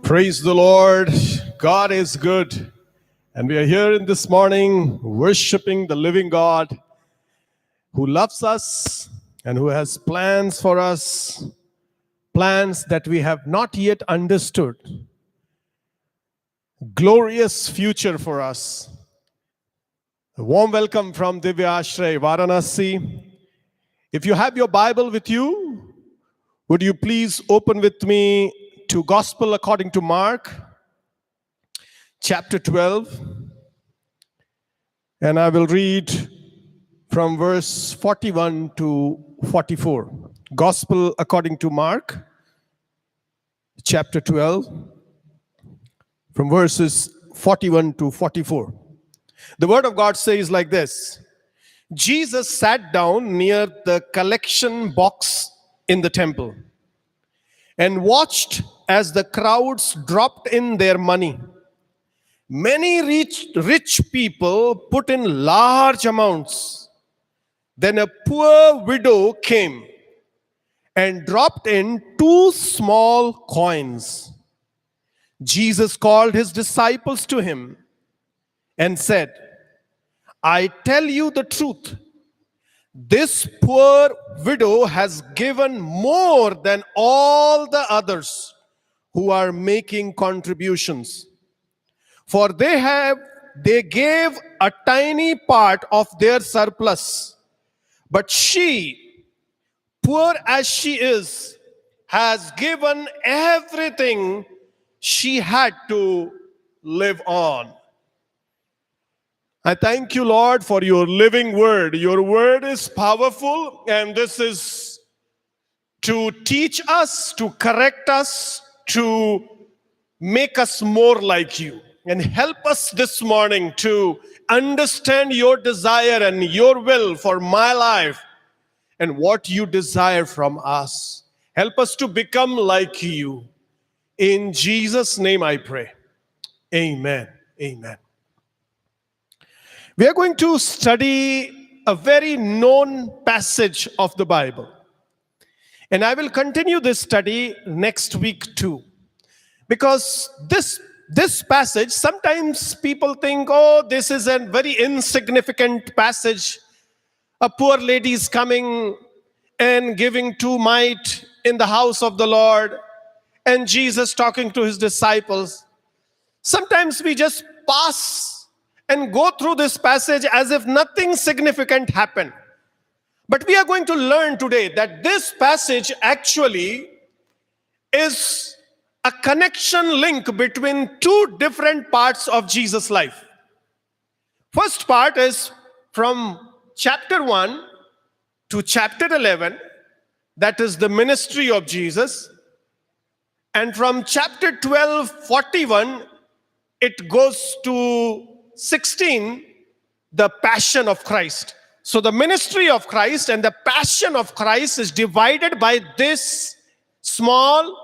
Praise the Lord. God is good. And we are here in this morning worshiping the living God who loves us and who has plans for us, plans that we have not yet understood. Glorious future for us. A warm welcome from Divya Ashray, Varanasi. If you have your Bible with you, would you please open with me to Gospel according to Mark, chapter 12. And I will read from verse 41 to 44. Gospel according to Mark, chapter 12, from verses 41 to 44. The word of God says like this: Jesus sat down near the collection box in the temple and watched as the crowds dropped in their money. Many rich people put in large amounts. Then a poor widow came and dropped in 2 small coins. Jesus called his disciples to him and said, "I tell you the truth. This poor widow has given more than all the others who are making contributions. For they gave a tiny part of their surplus. But she, poor as she is, has given everything she had to live on." I thank you, Lord, for your living word. Your word is powerful, and this is to teach us, to correct us, to make us more like you. And help us this morning to understand your desire and your will for my life and what you desire from us. Help us to become like you. In Jesus' name I pray. Amen. Amen. We are going to study a very known passage of the Bible. And I will continue this study next week too. Because this passage, sometimes people think, oh, this is a very insignificant passage. A poor lady is coming and giving 2 mite in the house of the Lord, and Jesus talking to his disciples. Sometimes we just pass and go through this passage as if nothing significant happened. But we are going to learn today that this passage actually is a connection link between 2 different parts of Jesus' life. First part is from chapter 1 to chapter 11, that is the ministry of Jesus. And from chapter 12, 41, it goes to 16, the passion of Christ. So the ministry of Christ and the passion of Christ is divided by this small,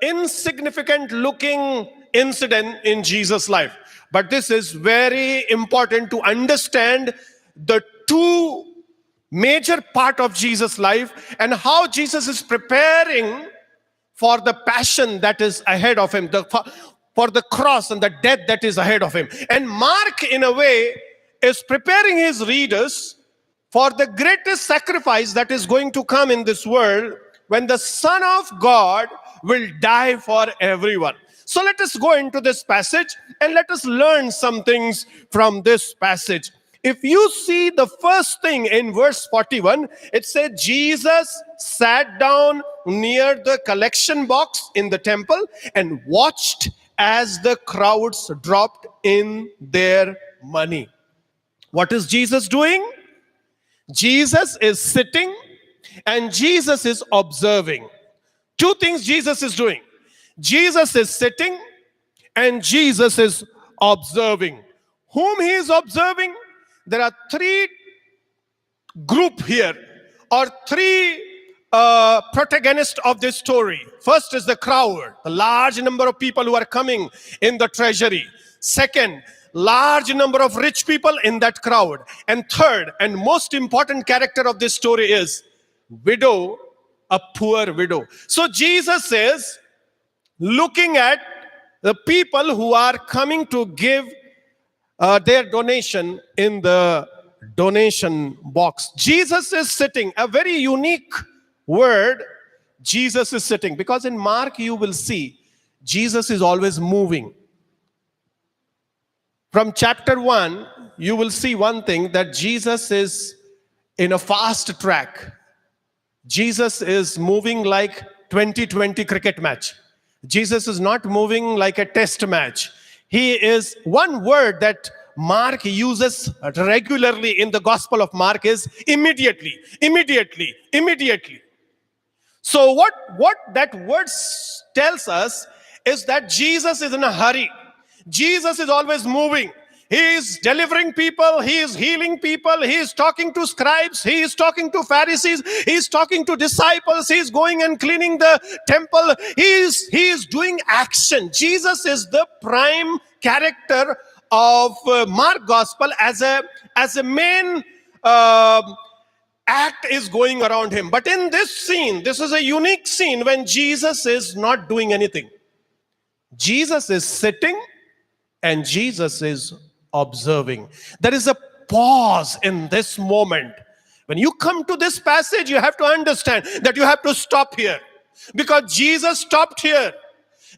insignificant looking incident in Jesus' life. But this is very important to understand the 2 major part of Jesus' life and how Jesus is preparing for the passion that is ahead of him, for the cross and the death that is ahead of him. And Mark, in a way, is preparing his readers for the greatest sacrifice that is going to come in this world, when the Son of God will die for everyone. So let us go into this passage and let us learn some things from this passage. If you see the first thing in verse 41, it said Jesus sat down near the collection box in the temple and watched as the crowds dropped in their money. What is Jesus doing? Jesus is sitting and Jesus is observing. 2 things Jesus is doing. Jesus is sitting and Jesus is observing. Whom he is observing? There are 3 groups here, or 3 protagonists of this story. First is the crowd, the large number of people who are coming in the treasury. Second, large number of rich people in that crowd. And third, and most important character of this story is widow, a poor widow. So Jesus says, looking at the people who are coming to give their donation in the donation box. Jesus is sitting, a very unique word. Jesus is sitting, because in Mark you will see Jesus is always moving. From chapter 1, you will see one thing, that Jesus is in a fast track. Jesus is moving like 2020 cricket match. Jesus is not moving like a test match. He is, one word that Mark uses regularly in the Gospel of Mark is immediately, immediately, immediately. So what that word tells us is that Jesus is in a hurry. Jesus is always moving. He is delivering people. He is healing people. He is talking to scribes. He is talking to Pharisees. He is talking to disciples. He is going and cleaning the temple. He is doing action. Jesus is the prime character of Mark Gospel as a main act is going around him. But in this scene, this is a unique scene when Jesus is not doing anything. Jesus is sitting and Jesus is observing. There is a pause in this moment. When you come to this passage, you have to understand that you have to stop here, because Jesus stopped here.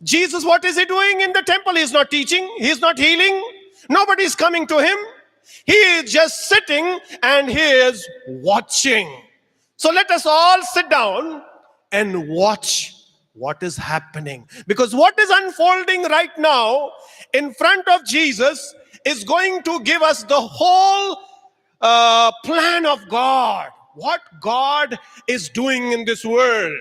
Jesus, what is he doing in the temple? He is not teaching. He is not healing. Nobody is coming to him. He is just sitting and he is watching. So let us all sit down and watch what is happening. Because what is unfolding right now in front of Jesus is going to give us the whole plan of God. What God is doing in this world.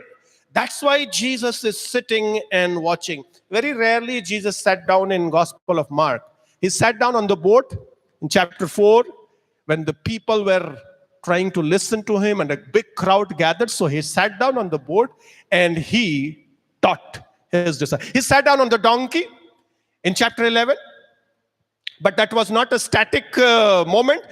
That's why Jesus is sitting and watching. Very rarely Jesus sat down in Gospel of Mark. He sat down on the boat in chapter 4 when the people were trying to listen to him and a big crowd gathered. So he sat down on the boat and he taught his disciples. He sat down on the donkey in chapter 11. But that was not a static moment.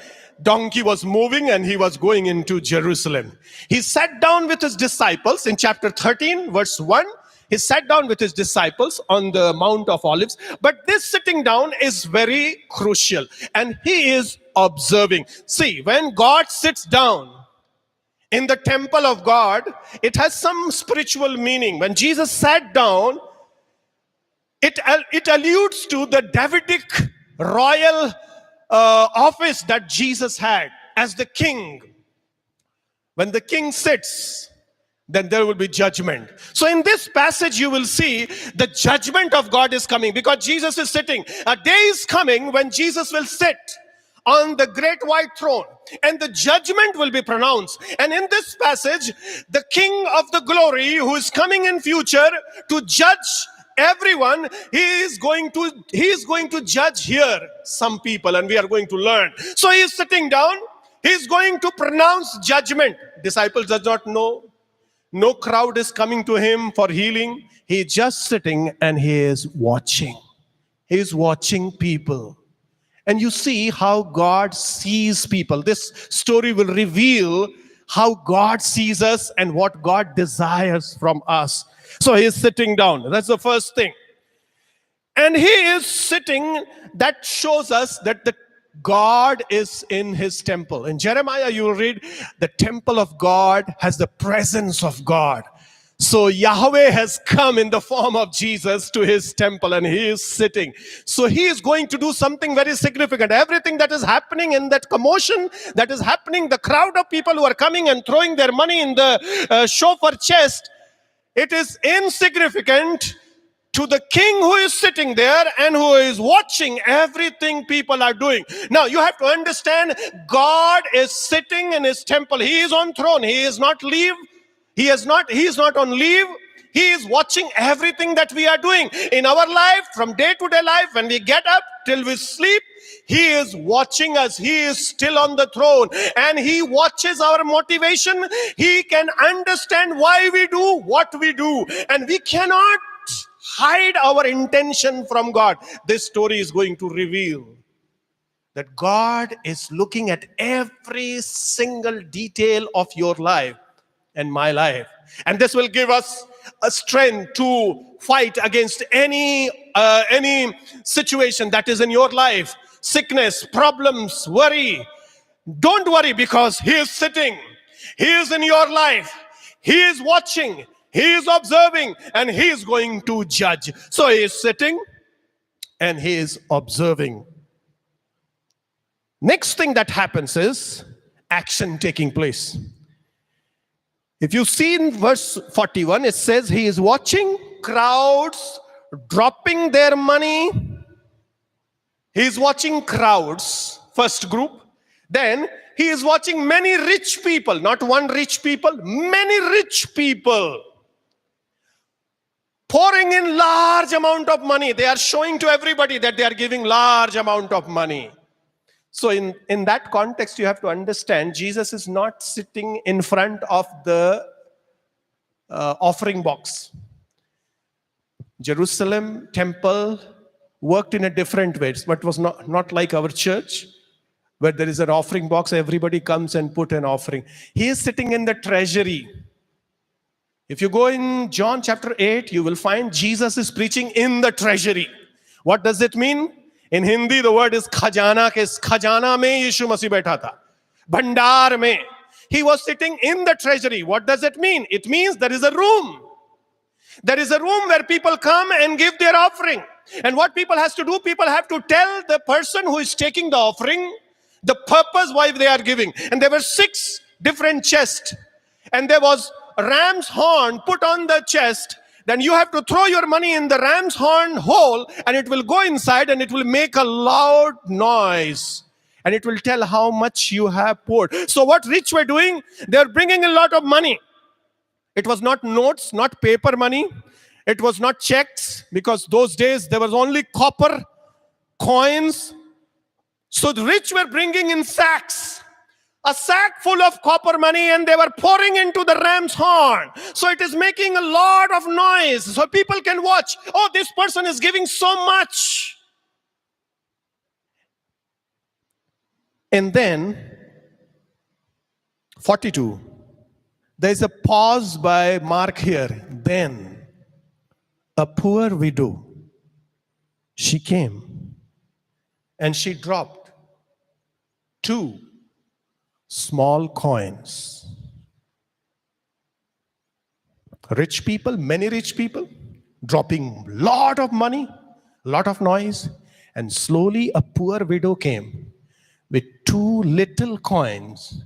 Donkey was moving and he was going into Jerusalem. He sat down with his disciples in chapter 13, verse 1. He sat down with his disciples on the Mount of Olives. But this sitting down is very crucial. And he is observing. See, when God sits down in the temple of God, it has some spiritual meaning. When Jesus sat down, it alludes to the Davidic royal office that Jesus had as the king. When the king sits, then there will be judgment. So in this passage, you will see the judgment of God is coming because Jesus is sitting. A day is coming when Jesus will sit on the great white throne and the judgment will be pronounced. And in this passage, the King of the glory who is coming in future to judge everyone, he is going to judge here some people, and we are going to learn. So he is sitting down. He is going to pronounce judgment. Disciples does not know. No crowd is coming to him for healing. He is just sitting and he is watching. He is watching people. And you see how God sees people. This story will reveal how God sees us and what God desires from us. So he is sitting down. That's the first thing. And he is sitting. That shows us that the God is in his temple. In Jeremiah, you will read, the temple of God has the presence of God. So Yahweh has come in the form of Jesus to his temple and he is sitting. So he is going to do something very significant. Everything that is happening in that commotion that is happening, the crowd of people who are coming and throwing their money in the shofar chest, it is insignificant to the king who is sitting there and who is watching everything people are doing. Now you have to understand, God is sitting in his temple. He is on throne. He is not leave. He is not on leave. He is watching everything that we are doing in our life, from day to day life. When we get up till we sleep, he is watching us. He is still on the throne and he watches our motivation. He can understand why we do what we do, and we cannot hide our intention from God. This story is going to reveal that God is looking at every single detail of your life and my life. And this will give us a strength to fight against any situation that is in your life. Sickness, problems, worry. Don't worry, because he is sitting. He is in your life. He is watching. He is observing, and he is going to judge. So he is sitting and he is observing. Next thing that happens is action taking place. If you see in verse 41, it says he is watching crowds dropping their money. He is watching crowds, first group. Then he is watching many rich people, not one rich people, many rich people pouring in large amount of money. They are showing to everybody that they are giving large amount of money. So in that context, you have to understand, Jesus is not sitting in front of the offering box. Jerusalem temple worked in a different way, but it was not like our church, where there is an offering box, everybody comes and put an offering. He is sitting in the treasury. If you go in John chapter 8, you will find Jesus is preaching in the treasury. What does it mean? In Hindi, the word is khajana. Khajana mein Yishu Masih baitha tha. Bhandar mein. He was sitting in the treasury. What does it mean? It means there is a room. There is a room where people come and give their offering. And what people has to do, people have to tell the person who is taking the offering the purpose why they are giving. And there were 6 different chests. And there was a ram's horn put on the chest. Then you have to throw your money in the ram's horn hole, and it will go inside and it will make a loud noise. And it will tell how much you have poured. So what rich were doing, they're bringing a lot of money. It was not notes, not paper money. It was not checks, because those days there was only copper coins. So the rich were bringing in sacks, a sack full of copper money, and they were pouring into the ram's horn. So it is making a lot of noise, so people can watch. Oh, this person is giving so much. And then, 42. There is a pause by Mark here. Then, a poor widow, she came and she dropped 2 small coins. Rich people, many rich people, dropping lot of money, lot of noise, and slowly a poor widow came with 2 little coins.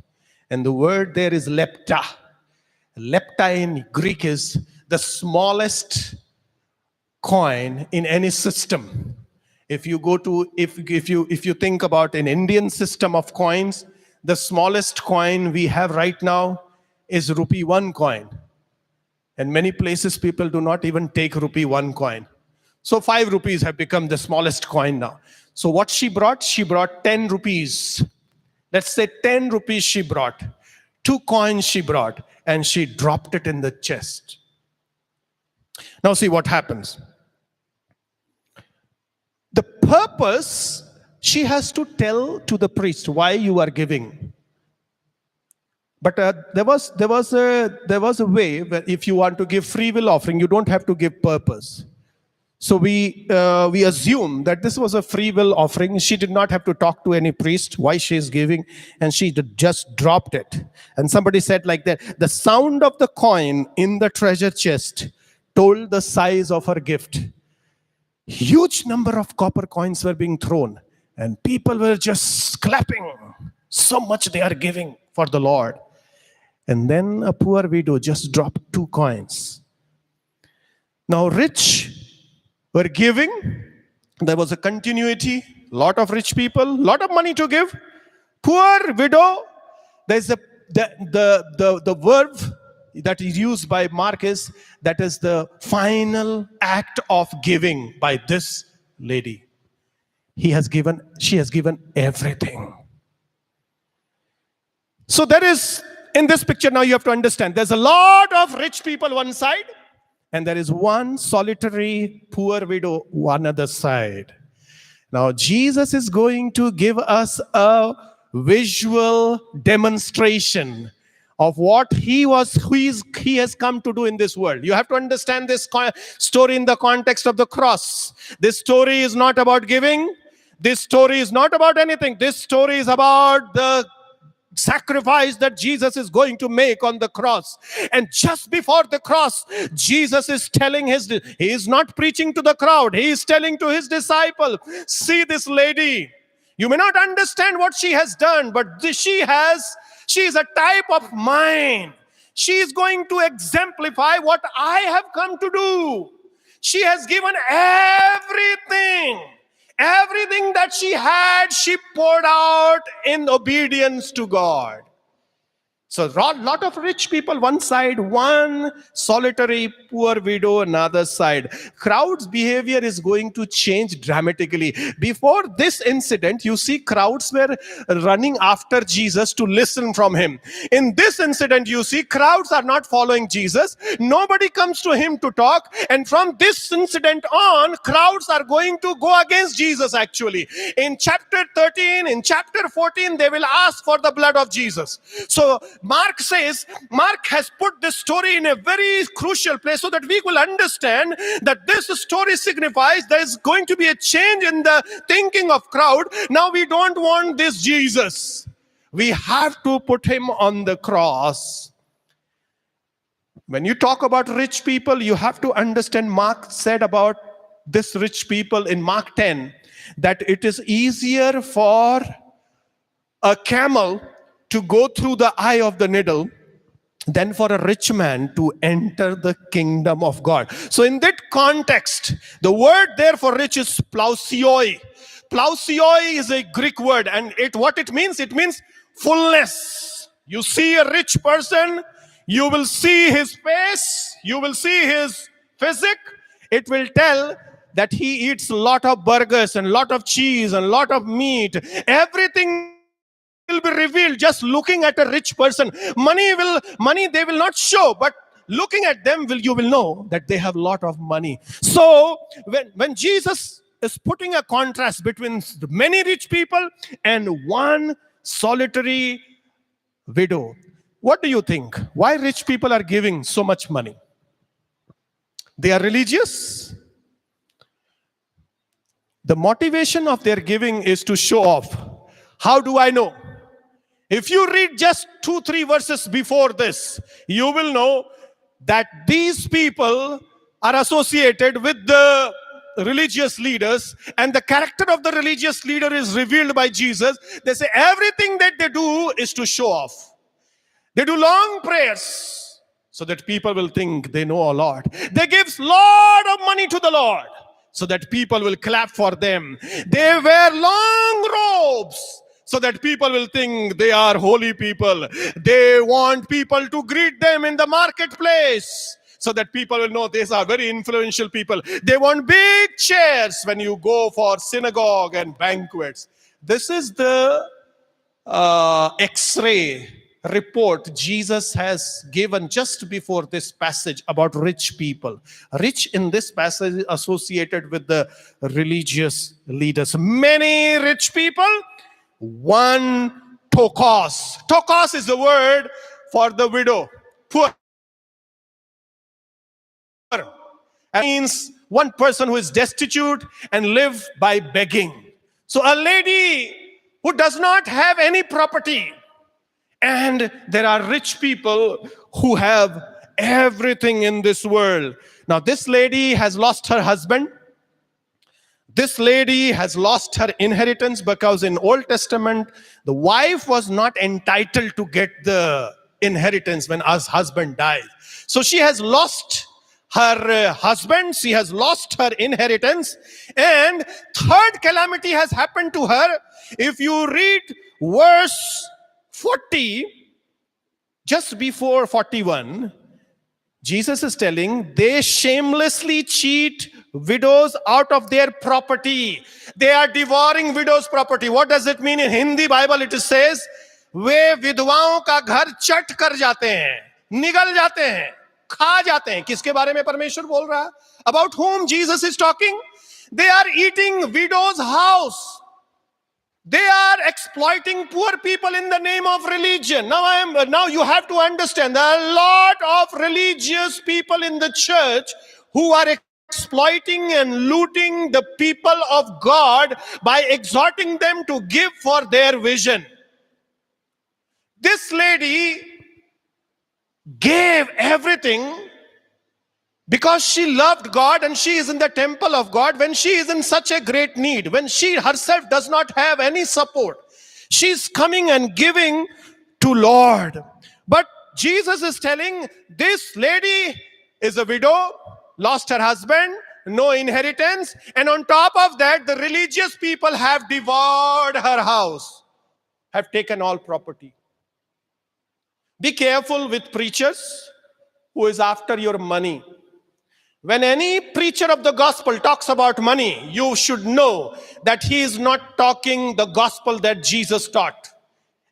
And the word there is lepta. Lepta in Greek is the smallest coin in any system. If you go to, if you think about an Indian system of coins, the smallest coin we have right now is rupee 1 coin. And many places people do not even take rupee 1 coin. So 5 rupees have become the smallest coin now. So what she brought 10 rupees. Let's say 10 rupees she brought. 2 coins she brought, and she dropped it in the chest. Now see what happens. The purpose, she has to tell to the priest why you are giving. But there was a way where if you want to give free will offering, you don't have to give purpose. So we assume that this was a free will offering. She did not have to talk to any priest why she is giving, and she just dropped it. And somebody said like that, the sound of the coin in the treasure chest told the size of her gift. Huge number of copper coins were being thrown, and people were just clapping. So much they are giving for the Lord. And then a poor widow just dropped 2 coins. Now rich were giving. There was a continuity. Lot of rich people, lot of money to give. Poor widow. There's the verb that is used by Mark is, that is the final act of giving by this lady. She has given everything. So there is, in this picture now you have to understand, there's a lot of rich people one side, and there is one solitary poor widow on other side. Now Jesus is going to give us a visual demonstration of what he has come to do in this world. You have to understand this story in the context of the cross. This story is not about giving. This story is not about anything. This story is about the sacrifice that Jesus is going to make on the cross. And just before the cross, Jesus is telling he is not preaching to the crowd. He is telling to his disciple, see this lady. You may not understand what she has done, but she is a type of mine. She is going to exemplify what I have come to do. She has given everything. Everything that she had, she poured out in obedience to God. So a lot of rich people one side, one solitary poor widow another side. Crowd's behavior is going to change dramatically. Before this incident, you see crowds were running after Jesus to listen from him. In this incident, you see crowds are not following Jesus. Nobody comes to him to talk. And from this incident on, crowds are going to go against Jesus actually. In chapter 13, in chapter 14, they will ask for the blood of Jesus. So Mark has put this story in a very crucial place so that we will understand that this story signifies there is going to be a change in the thinking of crowd. Now we don't want this Jesus. We have to put him on the cross. When you talk about rich people, you have to understand Mark said about this rich people in Mark 10 that it is easier for a camel to go through the eye of the needle than for a rich man to enter the kingdom of God. So in that context, the word there for rich is plausioi. Plausioi is a Greek word, and what it means fullness. You see a rich person, you will see his face, you will see his physique. It will tell that he eats a lot of burgers and a lot of cheese and a lot of meat. Everything will be revealed just looking at a rich person. Money they will not show, but looking at them you will know that they have a lot of money. So when Jesus is putting a contrast between many rich people and one solitary widow, what do you think? Why rich people are giving so much money? They are religious. The motivation of their giving is to show off. How do I know? If you read just 2-3 verses before this, you will know that these people are associated with the religious leaders, and the character of the religious leader is revealed by Jesus. They say everything that they do is to show off. They do long prayers so that people will think they know a lot. They give a lot of money to the Lord so that people will clap for them. They wear long robes so that people will think they are holy people. They want people to greet them in the marketplace so that people will know these are very influential people. They want big chairs when you go for synagogue and banquets. This is the X-ray report Jesus has given just before this passage about rich people. Rich in this passage associated with the religious leaders. Many rich people, one tokos. Tokos is the word for the widow, poor. It means one person who is destitute and live by begging. So a lady who does not have any property, and there are rich people who have everything in this world. Now this lady has lost her husband. This lady has lost her inheritance because in Old Testament, the wife was not entitled to get the inheritance when her husband died. So she has lost her husband, she has lost her inheritance, and third calamity has happened to her. If you read verse 40, just before 41, Jesus is telling they shamelessly cheat widows out of their property. They are devouring widows' property. What does it mean? In Hindi Bible it says, वे विधवाओं का घर चट कर जाते हैं, निगल जाते हैं, खा जाते हैं. किसके बारे में परमेश्वर बोल रहा है? About whom Jesus is talking? They are eating widows' house. They are exploiting poor people in the name of religion. Now you have to understand, there are a lot of religious people in the church who are exploiting and looting the people of God by exhorting them to give for their vision. This lady gave everything because she loved God and she is in the temple of God when she is in such a great need, when she herself does not have any support. She's coming and giving to Lord. But Jesus is telling, this lady is a widow, lost her husband, no inheritance, and on top of that, the religious people have devoured her house, have taken all property. Be careful with preachers who is after your money. When any preacher of the gospel talks about money, you should know that he is not talking the gospel that Jesus taught.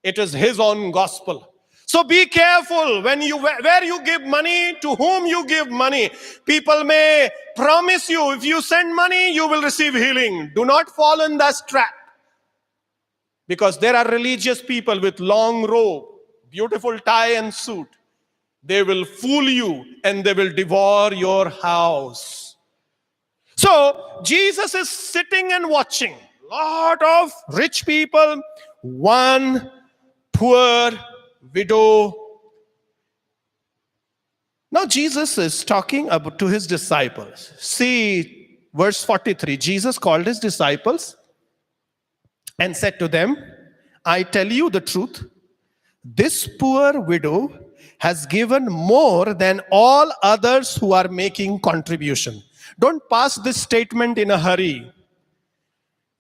It is his own gospel. So be careful when where you give money, to whom you give money. People may promise you, if you send money, you will receive healing. Do not fall in that trap. Because there are religious people with long robe, beautiful tie and suit. They will fool you and they will devour your house. So Jesus is sitting and watching. Lot of rich people, one poor widow. Now Jesus is talking about to his disciples. See verse 43. Jesus called his disciples and said to them, I tell you the truth. This poor widow has given more than all others who are making contribution. Don't pass this statement in a hurry.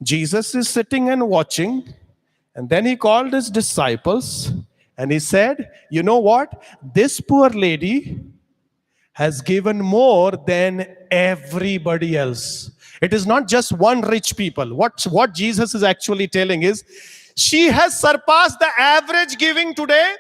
Jesus is sitting and watching, and then he called his disciples and he said, you know what? This poor lady has given more than everybody else. It is not just one rich people. What Jesus is actually telling is, she has surpassed the average giving today.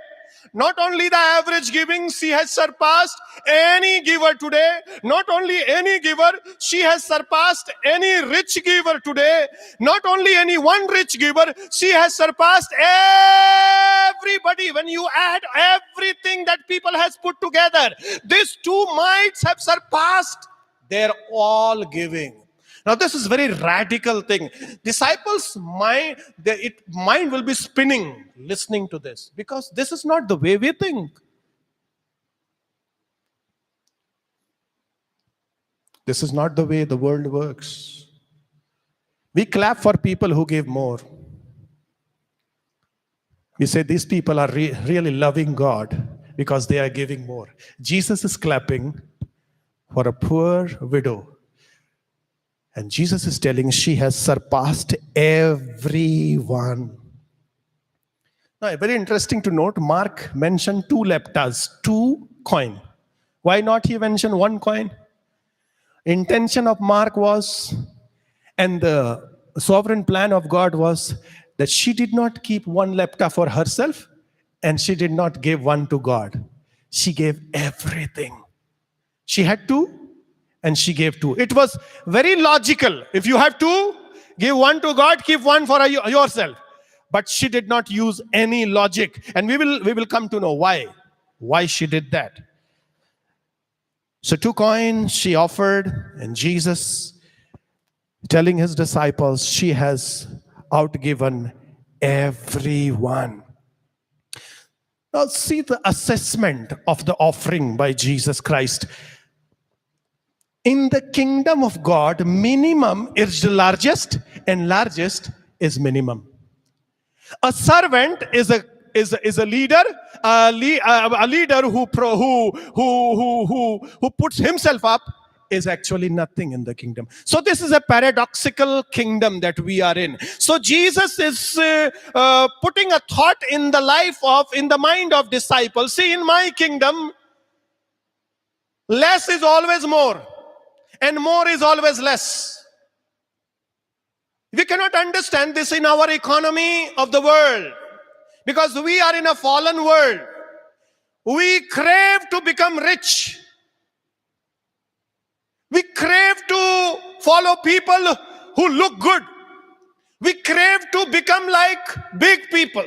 Not only the average giving, she has surpassed any giver today. Not only any giver, she has surpassed any rich giver today. Not only any one rich giver, she has surpassed everybody. When you add everything that people has put together, these two mites have surpassed their all giving. Now this is very radical thing. Disciples' mind will be spinning listening to this, because this is not the way we think. This is not the way the world works. We clap for people who give more. We say these people are really loving God because they are giving more. Jesus is clapping for a poor widow. And Jesus is telling she has surpassed everyone. Now, very interesting to note, Mark mentioned 2 leptas, 2 coin. Why not he mentioned 1 coin? Intention of Mark was, and the sovereign plan of God was, that she did not keep 1 lepta for herself, and she did not give 1 to God. She gave everything. She had 2. And she gave 2. It was very logical. If you have 2, give 1 to God, keep 1 for yourself. But she did not use any logic. And we will come to know why she did that. So 2 coins she offered, and Jesus telling his disciples she has outgiven everyone. Now see the assessment of the offering by Jesus Christ. In the kingdom of God, minimum is the largest and largest is minimum. A servant is a leader, a leader who puts himself up is actually nothing in the kingdom. So this is a paradoxical kingdom that we are in. So Jesus is putting a thought in the mind of disciples. See, in my kingdom, less is always more. And more is always less. We cannot understand this in our economy of the world, because we are in a fallen world. We crave to become rich. We crave to follow people who look good, We crave to become like big people.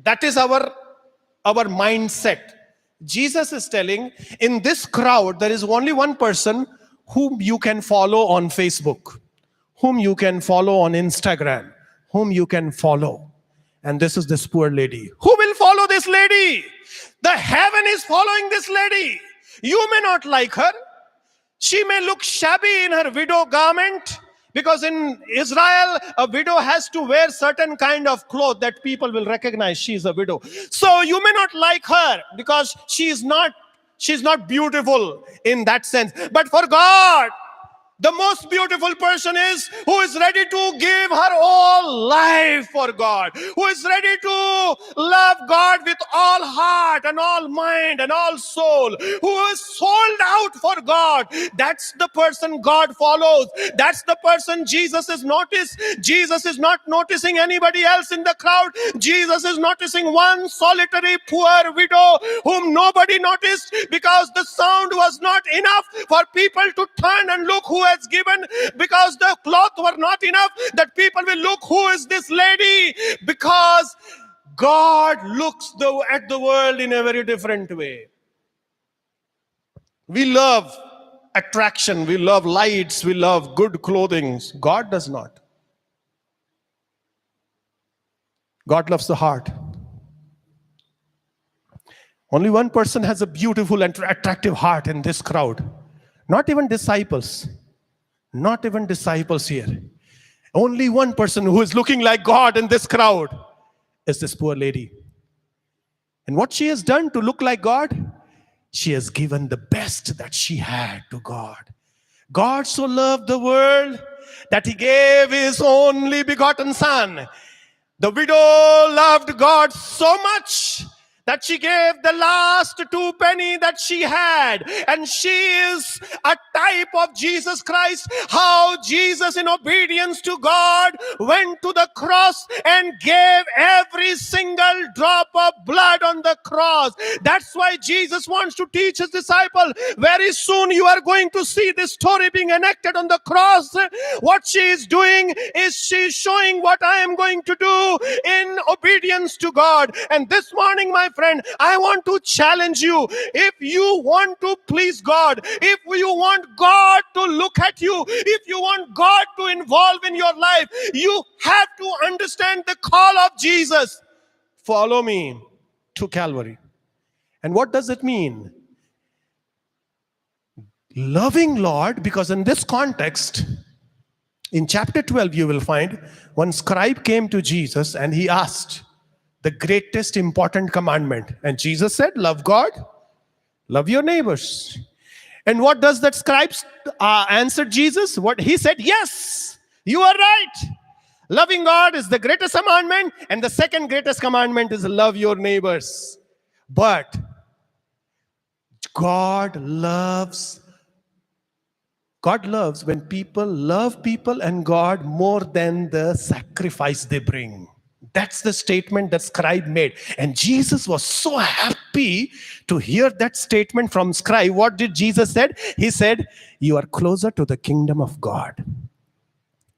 That is our mindset. Jesus is telling, in this crowd, there is only one person whom you can follow on Facebook, whom you can follow on Instagram, whom you can follow. And this is this poor lady. Who will follow this lady? The heaven is following this lady. You may not like her. She may look shabby in her widow garment, because in Israel, a widow has to wear certain kind of cloth that people will recognize she is a widow. So you may not like her because she's not beautiful in that sense. But for God, the most beautiful person is who is ready to give her all life for God, who is ready to love God with all heart and all mind and all soul, who is sold out for God. That's the person God follows. That's the person Jesus is noticed. Jesus is not noticing anybody else in the crowd. Jesus is noticing one solitary poor widow whom nobody noticed, because the sound was not enough for people to turn and look who has given, because the cloth were not enough that people will look who is this lady, because God looks at the world in a very different way. We love attraction, we love lights, we love good clothing. God does not. God loves the heart. Only one person has a beautiful and attractive heart in this crowd. Not even disciples. Not even disciples here. Only one person who is looking like God in this crowd is this poor lady. And what she has done to look like God, she has given the best that she had to God. God so loved the world that he gave his only begotten Son. The widow loved God so much that she gave the last 2 penny that she had. And she is a type of Jesus Christ. How Jesus, in obedience to God, went to the cross and gave every single drop of blood on the cross. That's why Jesus wants to teach his disciple. Very soon you are going to see this story being enacted on the cross. What she is doing is she is showing what I am going to do in obedience to God. And this morning, my friend, I want to challenge you. If you want to please God, if you want God to look at you, if you want God to involve in your life, you have to understand the call of Jesus. Follow me to Calvary. And what does it mean? Loving Lord, because in this context, in chapter 12, you will find one scribe came to Jesus and he asked the greatest important commandment. And Jesus said, love God, love your neighbors. And what does that scribe answer Jesus? What he said, yes, you are right. Loving God is the greatest commandment, and the second greatest commandment is love your neighbors. But God loves when people love people and God more than the sacrifice they bring. That's the statement that scribe made. And Jesus was so happy to hear that statement from scribe. What did Jesus said? He said, you are closer to the kingdom of God.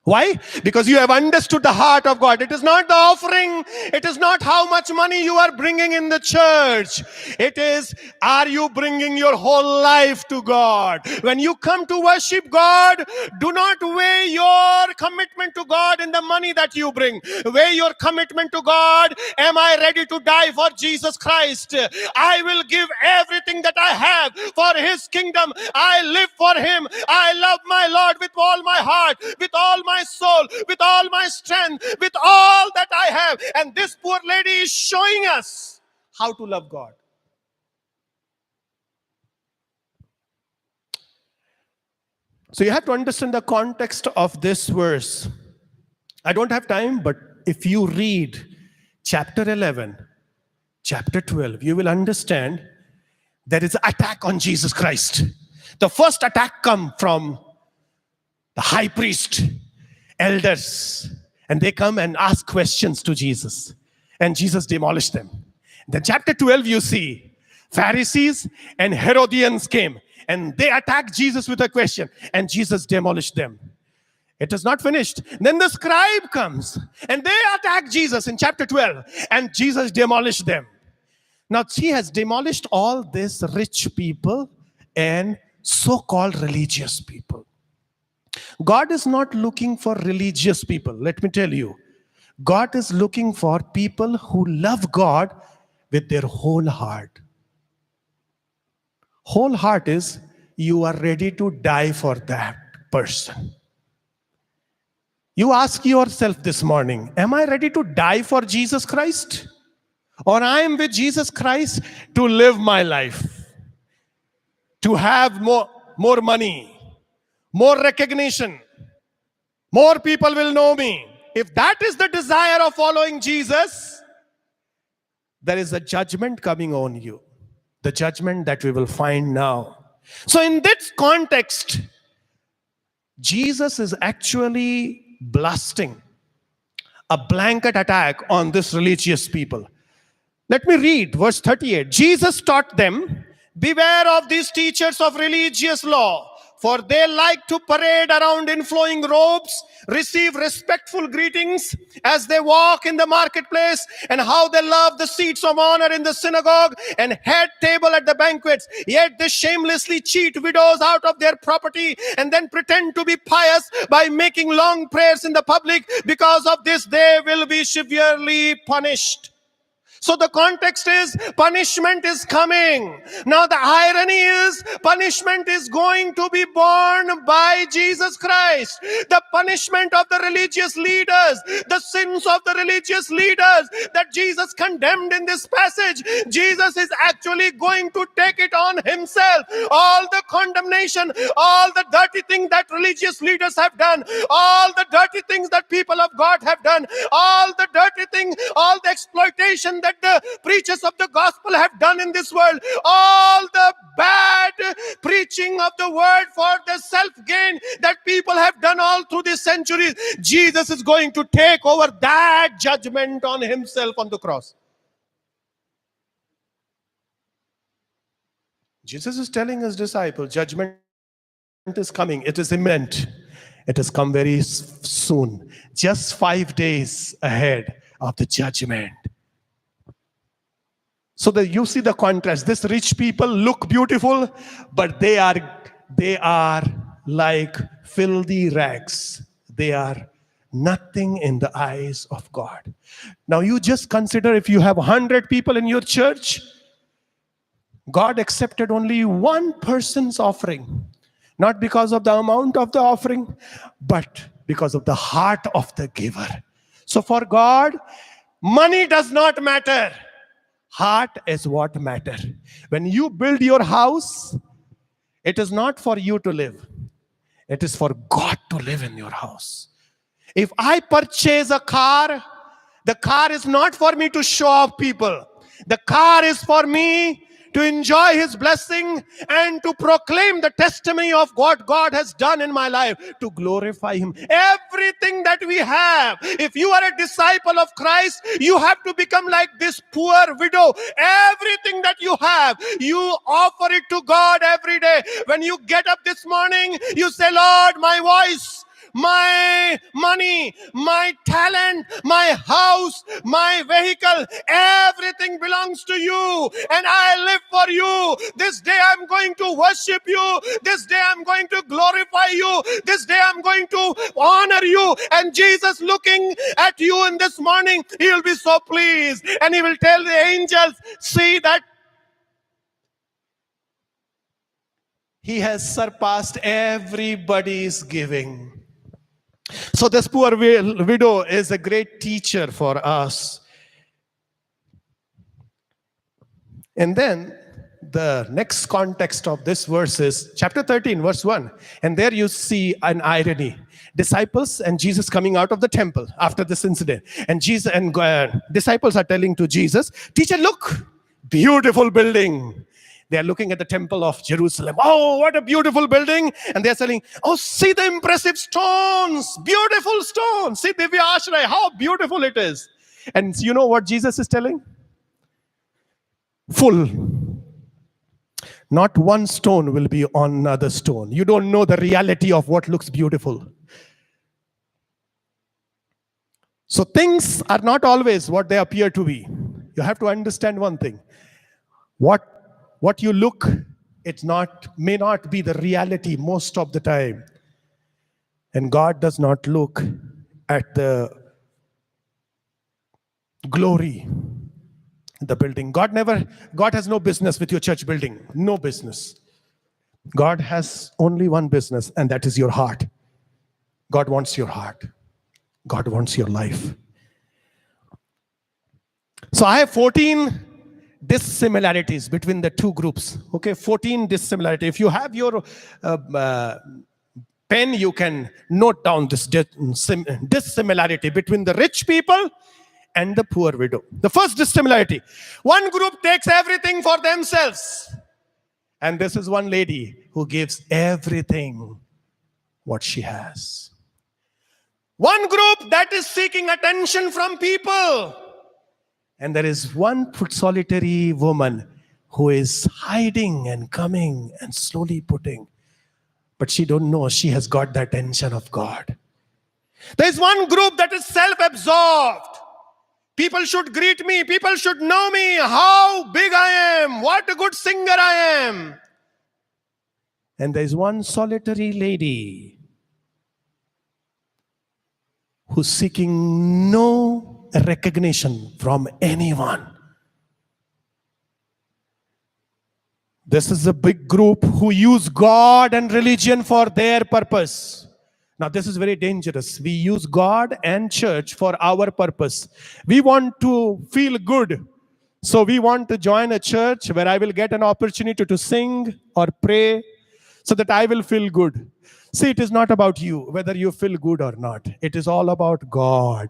Why? Because you have understood the heart of God. It is not the offering. It is not how much money you are bringing in the church. It is, are you bringing your whole life to God? When you come to worship God, do not weigh your commitment to God in the money that you bring. Weigh your commitment to God. Am I ready to die for Jesus Christ? I will give everything that I have for his kingdom. I live for him. I love my Lord with all my heart, with all my soul, with all my strength, with all that I have. And this poor lady is showing us how to love God. So you have to understand the context of this verse. I don't have time, but if you read chapter 11, chapter 12, you will understand there is an attack on Jesus Christ. The first attack comes from the high priest, elders, and they come and ask questions to Jesus, and Jesus demolished them. Then chapter 12, you see Pharisees and Herodians came and they attacked Jesus with a question, and Jesus demolished them. It is not finished. Then the scribe comes and they attack Jesus in chapter 12, and Jesus demolished them. Now he has demolished all these rich people and so-called religious people. God is not looking for religious people. Let me tell you, God is looking for people who love God with their whole heart. Whole heart is you are ready to die for that person. You ask yourself this morning, am I ready to die for Jesus Christ? Or I am with Jesus Christ to live my life, to have more money, more recognition, more people will know me. If that is the desire of following Jesus, there is a judgment coming on you. The judgment that we will find now. So in this context, Jesus is actually blasting a blanket attack on this religious people. Let me read verse 38. Jesus taught them, beware of these teachers of religious law, for they like to parade around in flowing robes, receive respectful greetings as they walk in the marketplace, and how they love the seats of honor in the synagogue and head table at the banquets. Yet they shamelessly cheat widows out of their property and then pretend to be pious by making long prayers in the public. Because of this, they will be severely punished. So the context is punishment is coming. Now the irony is punishment is going to be borne by Jesus Christ. The punishment of the religious leaders, the sins of the religious leaders that Jesus condemned in this passage, Jesus is actually going to take it on himself. All the condemnation, all the dirty things that religious leaders have done, all the dirty things that people of God have done, all the dirty things, all the exploitation that the preachers of the gospel have done in this world, all the bad preaching of the word for the self-gain that people have done all through the centuries, Jesus is going to take over that judgment on himself on the cross. Jesus is telling his disciples, judgment is coming. It is imminent. It has come very soon. Just 5 days ahead of the judgment. So that you see the contrast. These rich people look beautiful, but they are like filthy rags. They are nothing in the eyes of God. Now you just consider, if you have 100 people in your church, God accepted only one person's offering. Not because of the amount of the offering, but because of the heart of the giver. So for God, money does not matter. Heart is what matters. When you build your house, it is not for you to live. It is for God to live in your house. If I purchase a car, the car is not for me to show off people. The car is for me to enjoy his blessing and to proclaim the testimony of what God has done in my life, to glorify him. Everything that we have, if you are a disciple of Christ, you have to become like this poor widow. Everything that you have, you offer it to God every day. When you get up this morning, you say, Lord, my voice, my money, my talent, my house, my vehicle, everything belongs to you, and I live for you. This day I'm going to worship you. This day I'm going to glorify you. This day I'm going to honor you. And Jesus, looking at you in this morning, he will be so pleased, and he will tell the angels, see that he has surpassed everybody's giving. So this poor widow is a great teacher for us. And then the next context of this verse is chapter 13, verse 1. And there you see an irony. Disciples and Jesus coming out of the temple after this incident. And Jesus and disciples are telling to Jesus, teacher, look, beautiful building. They are looking at the temple of Jerusalem. Oh, what a beautiful building. And they're saying, oh, see the impressive stones, beautiful stones. See Divya Ashray, how beautiful it is. And you know what Jesus is telling? Full. Not one stone will be on another stone. You don't know the reality of what looks beautiful. So things are not always what they appear to be. You have to understand one thing. What you look, may not be the reality most of the time. And God does not look at the glory in the building. God has no business with your church building. No business. God has only one business, and that is your heart. God wants your heart. God wants your life. So I have 14 dissimilarities between the two groups. Okay, 14 dissimilarities. If you have your pen, you can note down this dissimilarity between the rich people and the poor widow. The first dissimilarity: one group takes everything for themselves, and this is one lady who gives everything what she has. One group that is seeking attention from people, and there is one solitary woman who is hiding and coming and slowly putting, but she don't know she has got the attention of God. There is one group that is self-absorbed. People should greet me. People should know me. How big I am. What a good singer I am. And there is one solitary lady who's seeking no recognition from anyone. This is a big group who use God and religion for their purpose. Now, this is very dangerous. We use God and church for our purpose. We want to feel good. So we want to join a church where I will get an opportunity to sing or pray so that I will feel good. See, it is not about you, whether you feel good or not. It is all about God.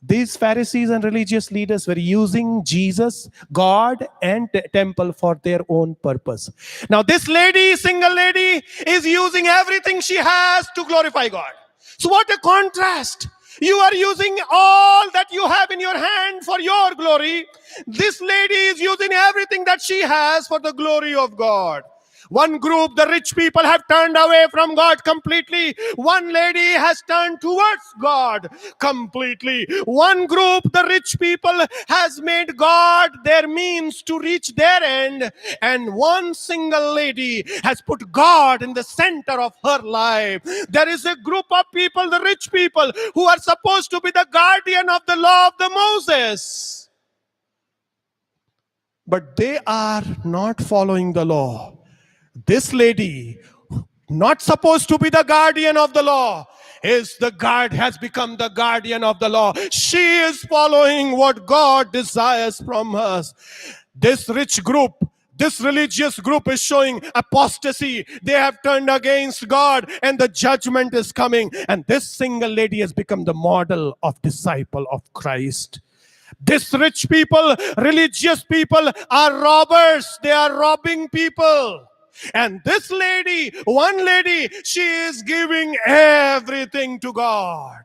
These Pharisees and religious leaders were using Jesus, God, and temple for their own purpose. Now, this lady, single lady, is using everything she has to glorify God. So what a contrast. You are using all that you have in your hand for your glory. This lady is using everything that she has for the glory of God. One group, the rich people, have turned away from God completely. One lady has turned towards God completely. One group, the rich people, has made God their means to reach their end. And one single lady has put God in the center of her life. There is a group of people, the rich people, who are supposed to be the guardian of the law of the Moses. But they are not following the law. This lady, not supposed to be the guardian of the law, has become the guardian of the law. She is following what God desires from us. This rich group, this religious group is showing apostasy. They have turned against God and the judgment is coming. And this single lady has become the model of disciple of Christ. This rich people, religious people are robbers. They are robbing people. And this lady, one lady, she is giving everything to God.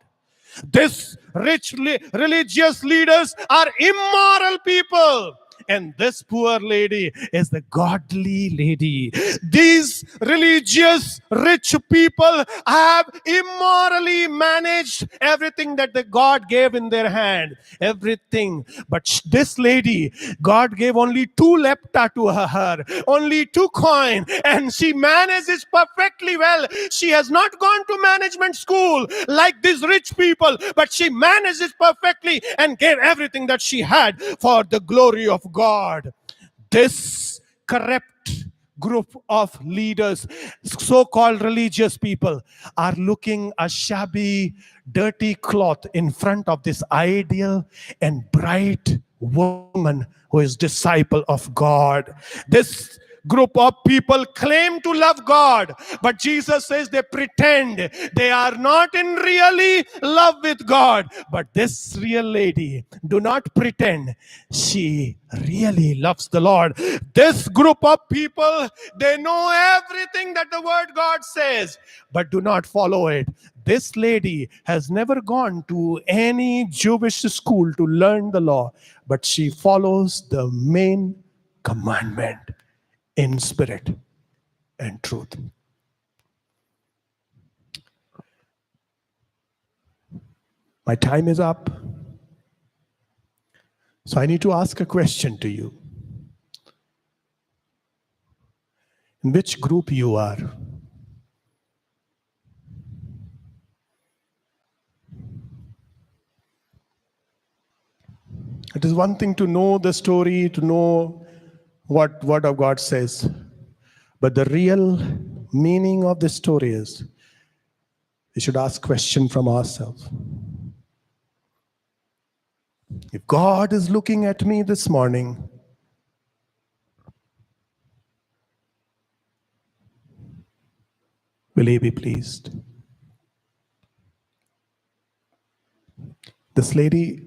This religious leaders are immoral people. And this poor lady is the godly lady. These religious rich people have immorally managed everything that the God gave in their hand. Everything. But this lady, God gave only 2 lepta to her, only 2 coin, and she manages perfectly well. She has not gone to management school like these rich people, but she manages perfectly and gave everything that she had for the glory of God. This corrupt group of leaders, so-called religious people, are looking a shabby, dirty cloth in front of this ideal and bright woman who is disciple of God. This group of people claim to love God, but Jesus says they pretend. They are not in really love with God. But this real lady, do not pretend. She really loves the Lord. This group of people, they know everything that the word God says, but do not follow it. This lady has never gone to any Jewish school to learn the law, but she follows the main commandment in spirit and truth. My time is up. So I need to ask a question to you. In which group you are? It is one thing to know the story, to know what Word of God says. But the real meaning of the story is, we should ask question from ourselves. If God is looking at me this morning, will He be pleased? This lady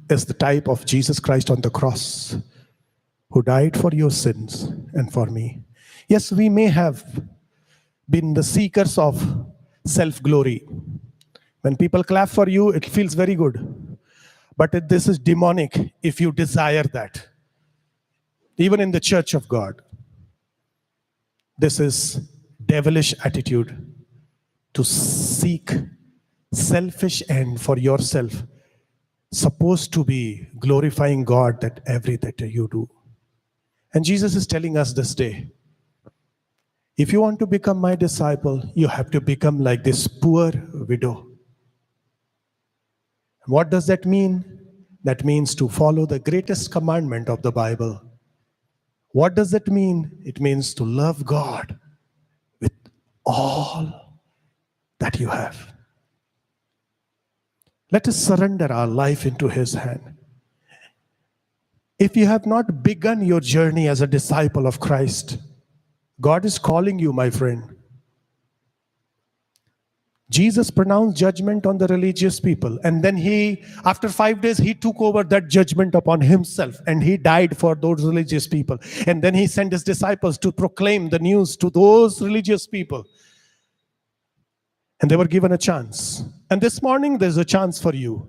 is the type of Jesus Christ on the cross, who died for your sins and for me. Yes, we may have been the seekers of self-glory. When people clap for you, it feels very good. But this is demonic if you desire that. Even in the church of God, this is devilish attitude to seek selfish end for yourself, supposed to be glorifying God that you do. And Jesus is telling us this day, if you want to become my disciple, you have to become like this poor widow. What does that mean? That means to follow the greatest commandment of the Bible. What does it mean? It means to love God with all that you have. Let us surrender our life into His hand. If you have not begun your journey as a disciple of Christ, God is calling you, my friend. Jesus pronounced judgment on the religious people, and then after 5 days, He took over that judgment upon Himself, and He died for those religious people. And then He sent His disciples to proclaim the news to those religious people. And they were given a chance. And this morning, there's a chance for you.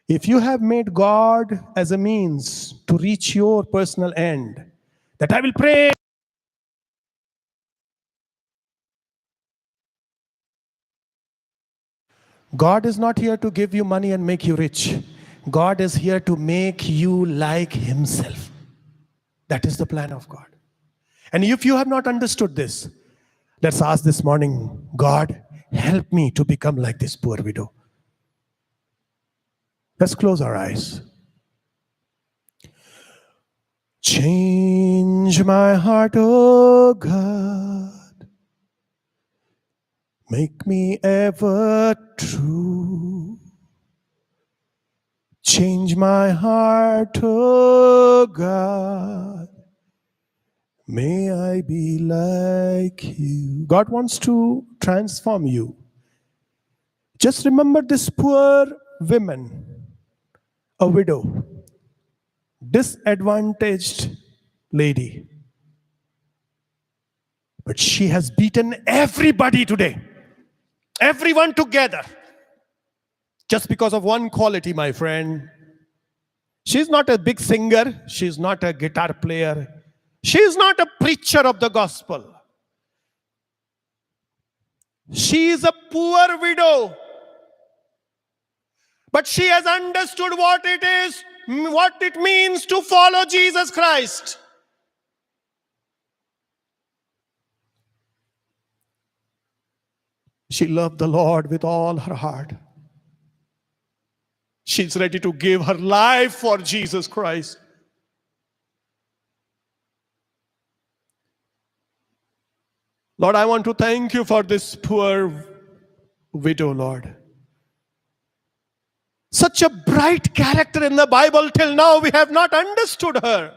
If you have made God as a means to reach your personal end, that I will pray. God is not here to give you money and make you rich. God is here to make you like Himself. That is the plan of God. And if you have not understood this, let's ask this morning, God, help me to become like this poor widow. Let's close our eyes. Change my heart, oh God. Make me ever true. Change my heart, oh God. May I be like you. God wants to transform you. Just remember this poor woman, a widow, disadvantaged lady. But she has beaten everybody today. Everyone together. Just because of one quality, my friend. She's not a big singer. She's not a guitar player. She's not a preacher of the gospel. She is a poor widow. But she has understood what it is, what it means to follow Jesus Christ. She loved the Lord with all her heart. She's ready to give her life for Jesus Christ. Lord, I want to thank you for this poor widow, Lord. Such a bright character in the Bible, till now we have not understood her.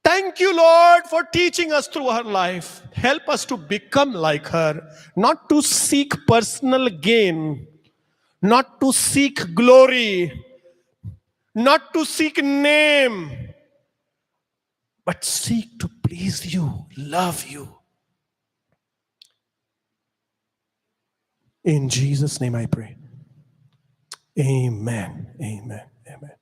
Thank you, Lord, for teaching us through her life. Help us to become like her, not to seek personal gain, not to seek glory, not to seek name, but seek to please you, love you. In Jesus' name I pray. Amen. Amen. Amen.